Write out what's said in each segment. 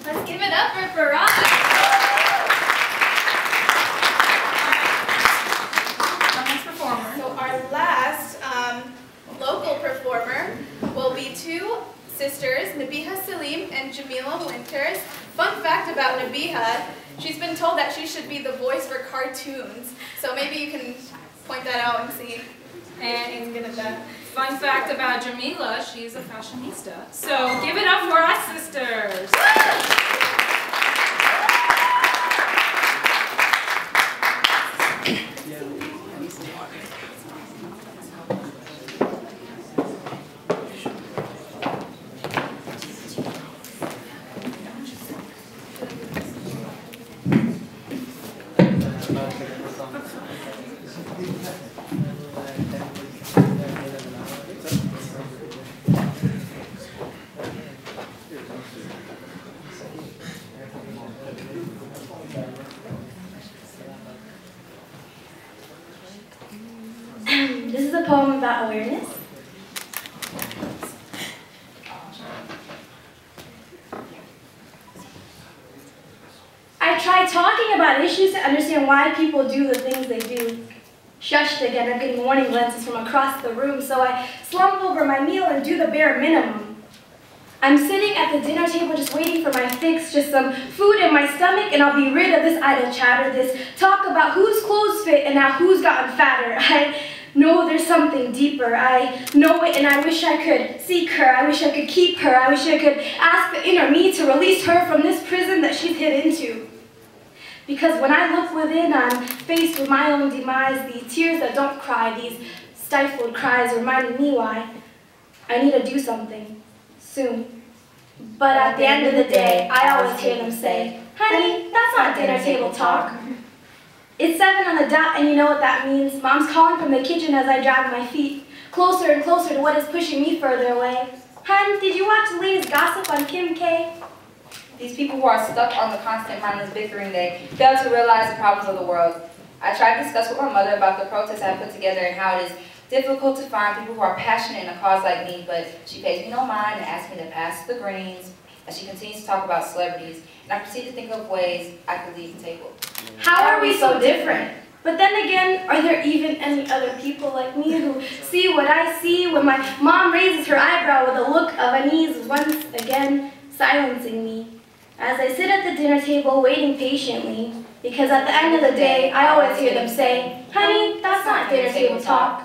Let's give it up for Farah. Our next performer. So our last local performer will be two sisters, Nabiha Salim and Jamila Winters. Fun fact about Nabiha, she's been told that she should be the voice for cartoons. So maybe you can point that out and see. And she's good at that. Fun fact about Jamila, she's a fashionista. So give it up for our sisters. This is a poem about awareness. I try talking about issues to understand why people do the things they do. Shushed again, I'm getting warning glances from across the room, so I slump over my meal and do the bare minimum. I'm sitting at the dinner table just waiting for my fix, just some food in my stomach, and I'll be rid of this idle chatter, this talk about whose clothes fit and now who's gotten fatter. I know there's something deeper. I know it, and I wish I could seek her. I wish I could keep her. I wish I could ask the inner me to release her from this prison that she's hid into. Because when I look within, I'm faced with my own demise, these tears that don't cry, these stifled cries reminding me why I need to do something soon. But at the end of the day, I always hear them say, "Honey, that's not dinner table talk." It's 7 on the dot, and you know what that means. Mom's calling from the kitchen as I drag my feet closer and closer to what is pushing me further away. "Hun, did you watch the latest gossip on Kim K?" These people who are stuck on the constant mindless bickering, they fail to realize the problems of the world. I tried to discuss with my mother about the protests I put together and how it is difficult to find people who are passionate in a cause like me, but she pays me no mind and asks me to pass the greens as she continues to talk about celebrities, and I proceed to think of ways I could leave the table. How are we so different? But then again, are there even any other people like me who see what I see when my mom raises her eyebrow with a look of unease, once again silencing me? As I sit at the dinner table waiting patiently, because at the end of the day, I always hear them say, "Honey, that's not dinner table talk."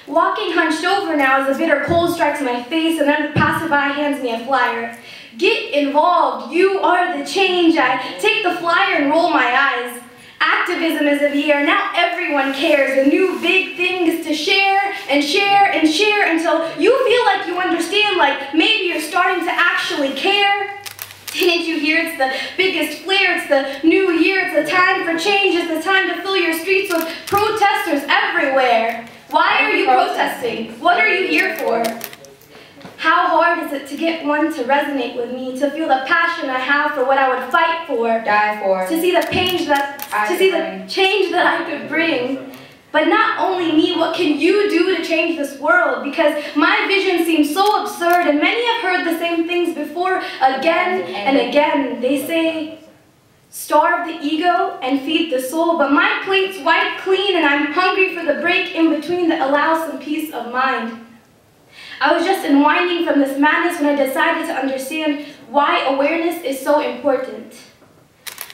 Walking hunched over now as a bitter cold strikes my face and then the passerby hands me a flyer. "Get involved, you are the change." I take the flyer and roll my eyes. Activism is of year, now everyone cares. A new big thing is to share and share and share until you feel like you understand, like maybe you're starting to actually care. Didn't you hear? It's the biggest flare, it's the new year, it's the time for change, it's the time to fill your streets with protesters everywhere. Why are you protesting? What are you here for? How hard is it to get one to resonate with me, to feel the passion I have for what I would fight for, Die for, to see the change that I could bring. But not only me, what can you do to change this world? Because my vision seems so absurd, and many have heard the same things before again and again. They say, starve the ego and feed the soul, but my plate's wiped clean and I'm hungry for the break in between that allows some peace of mind. I was just unwinding from this madness when I decided to understand why awareness is so important.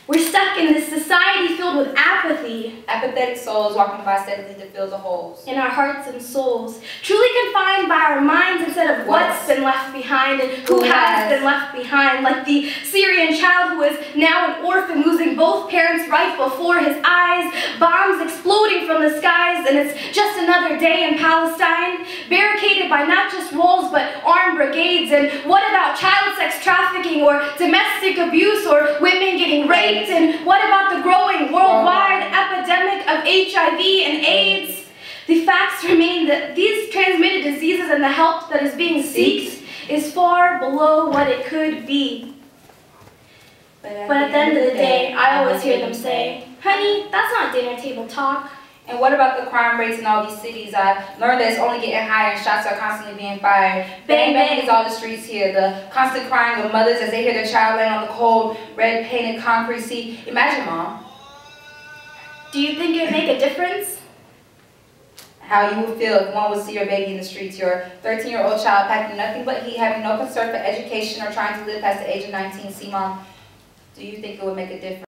We're stuck in this society filled with apathy. Apathetic souls walking by steadily to fill the holes in our hearts and souls, truly confined by our minds instead of what's been left behind and who has been left behind, like the Syrian child who is now an orphan losing both parents right before his eyes, bombs exploding from the skies, and it's just another day in Palestine, barricaded by not just walls but armed brigades. And what about child sex trafficking or domestic abuse or women getting raped? And what about the growing worldwide epidemic of HIV and AIDS? The facts remain that these transmitted diseases and the help that is being sought is far below what it could be. But at the end of the day, I always hear them say, honey, that's not dinner table talk. And what about the crime rates in all these cities? I've learned that it's only getting higher and shots are constantly being fired. Bang bang is all the streets here. The constant crying of mothers as they hear their child laying on the cold, red painted concrete. See, imagine, Mom. Do you think it would make a difference? How you would feel if one would see your baby in the streets, your 13-year-old child packing nothing but heat, having no concern for education or trying to live past the age of 19. See, Mom, do you think it would make a difference?